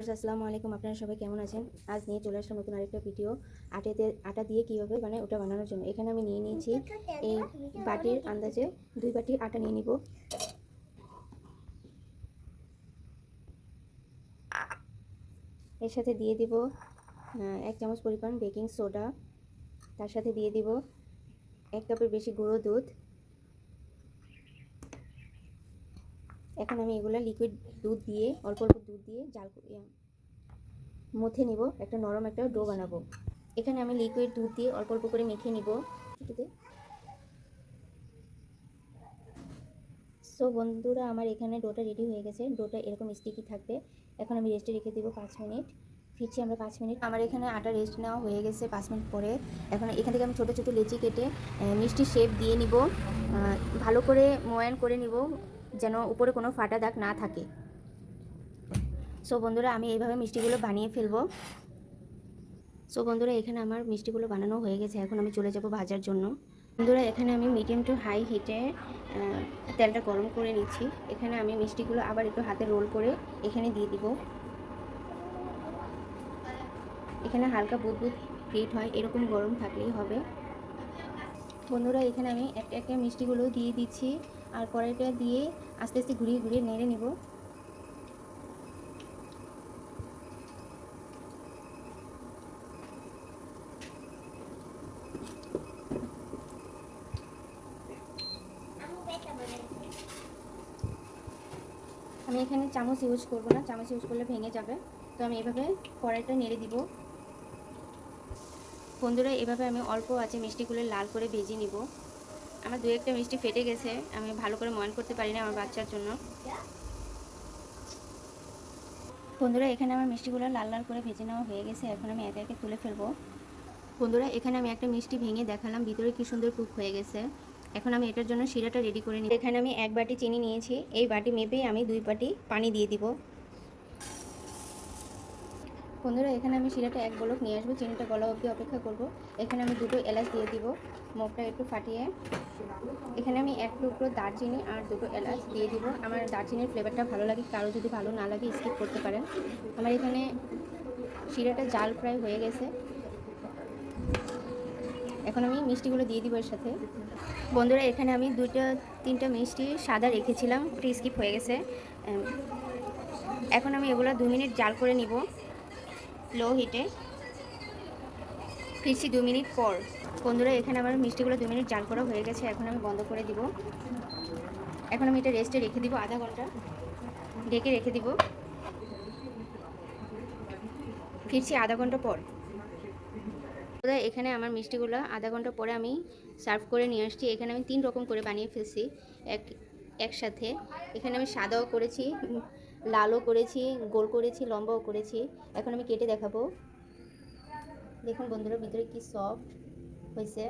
আসসালামু আলাইকুম, আপনারা সবাই কেমন আছেন? আজ নিয়ে চলে আসলাম নতুন আরেকটা ভিডিও। আটা দিয়ে কীভাবে মানে ওটা বানানোর জন্য। এখানে আমি নিয়ে নিয়েছি এই বাটির আন্দাজে 2 বাটি আটা নিয়ে নিব। এর সাথে দিয়ে দিব 1 চামচ পরিমাণ বেকিং সোডা। তার সাথে দিয়ে দিব 1 কাপের বেশি গুঁড়ো দুধ। এখন আমি এগুলা লিকুইড দুধ দিয়ে অল্প অল্প দুধ দিয়ে মথে নিব, একটা নরম একটা ডো বানাবো। এখানে আমি লিকুইড দুধ দিয়ে অল্প অল্প করে মেখে নিব। সো বন্ধুরা, আমার এখানে ডোটা রেডি হয়ে গেছে। ডোটা এরকম স্টিকি থাকবে। এখন আমি রেস্টে রেখে দিব 5 মিনিট। ফিরছি আমরা 5 মিনিট। আমার এখানে আটা রেস্ট নেওয়া হয়ে গেছে 5 মিনিট পরে। এখন এখান থেকে আমি ছোটো ছোটো লেচি কেটে মিষ্টি শেপ দিয়ে নিব। ভালো করে ময়ান করে নিব যেন উপরে কোনো ফাটা দাগ না থাকে। সো বন্ধুরা, আমি এইভাবে মিষ্টিগুলো বানিয়ে ফেলবো। সো বন্ধুরা, এখানে আমার মিষ্টিগুলো বানানো হয়ে গেছে। এখন আমি চলে যাব ভাজার জন্য। বন্ধুরা, এখানে আমি মিডিয়াম টু হাই হিটে তেলটা গরম করে নিচ্ছি। এখানে আমি মিষ্টিগুলো আবার একটু হাতে রোল করে এখানে দিয়ে দিব। এখানে হালকা বুদবুদ হিট হয়, এরকম গরম থাকলেই হবে। বন্ধুরা, এখানে আমি একটা একটা মিষ্টিগুলো দিয়ে দিচ্ছি আর কড়াইটা দিয়ে আস্তে আস্তে ঘুরিয়ে ঘুরিয়ে নেড়ে নেব। আমি এখানে চামচ ইউজ করব না, চামচ ইউজ করলে ভেঙে যাবে। তো আমি এভাবে কড়াইটা নেড়ে দিব। বন্ধুরা, এভাবে আমি অল্প আছে মিষ্টিগুলো লাল করে ভেজে নিব। আমার 2-1টা মিষ্টি ফেটে গেছে, আমি ভালো করে ময়ান করতে পারি না আমার বাচ্চার জন্য। বন্ধুরা, এখানে আমার মিষ্টিগুলো লাল লাল করে ভেজে নেওয়া হয়ে গেছে। এখন আমি একে একে তুলে ফেলবো। বন্ধুরা, এখানে আমি একটা মিষ্টি ভেঙে দেখালাম, ভিতরে কি সুন্দর কুক হয়ে গেছে। এখন আমি এটার জন্য শিরাটা রেডি করে নিই। এখানে আমি 1 বাটি চিনি নিয়েছি। এই বাটি মেপেই আমি 2 বাটি পানি দিয়ে দিব। বন্ধুরা, এখানে আমি শিরাটা 1 বলক নিয়ে আসবো, চিনিটা গলা অবধি অপেক্ষা করব। এখানে আমি 2টো এলাচ দিয়ে দিব, মুখটা একটু ফাটিয়ে। এখানে আমি 1 টুকরো দারচিনি আর 2টো এলাচ দিয়ে দিব। আমার দারচিনির ফ্লেভারটা ভালো লাগে, কারো যদি ভালো না লাগে স্কিপ করতে পারেন। আমার এখানে শিরাটা জাল প্রায় হয়ে গেছে। এখন আমি মিষ্টিগুলো দিয়ে দিব এর সাথে। বন্ধুরা, এখানে আমি 2-3টা মিষ্টি সাদা রেখেছিলাম, ওটা স্কিপ হয়ে গেছে। এখন আমি এগুলো 2 মিনিট জাল করে নিব লো হিটে। ফিরছি 2 মিনিট পর। বন্ধুরা, এখানে আমার মিষ্টিগুলো 2 মিনিট জাল করা হয়ে গেছে। এখন আমি বন্ধ করে দিব। এখন আমি এটা রেস্টে রেখে দিব আধা ঘন্টা, ঢেকে রেখে দিব। ফিরছি আধা ঘন্টা পর। এখানে আমার মিষ্টিগুলো আধা ঘন্টা পরে আমি সার্ভ করে নিয়ে আসছি। এখানে আমি 3 রকম করে বানিয়ে ফেলছি একসাথে। এখানে আমি সাদাও করেছি, লালও করেছি, গোল করেছি, লম্বাও করেছি। এখন আমি কেটে দেখাবো। দেখুন বন্ধুরা, ভিতরে কি সফট হয়েছে।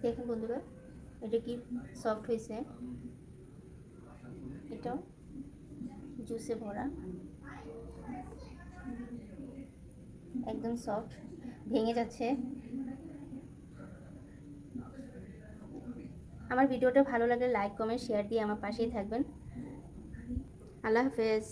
দেখুন বন্ধুরা, এটা কি সফট হয়েছে। এটাও জুসে ভরা, একদম সফট, ভেঙে যাচ্ছে। আমার ভিডিওটা ভালো লাগলে লাইক কমেন্ট শেয়ার দিয়ে আমার পাশেই থাকবেন। আল্লাহ হাফেজ।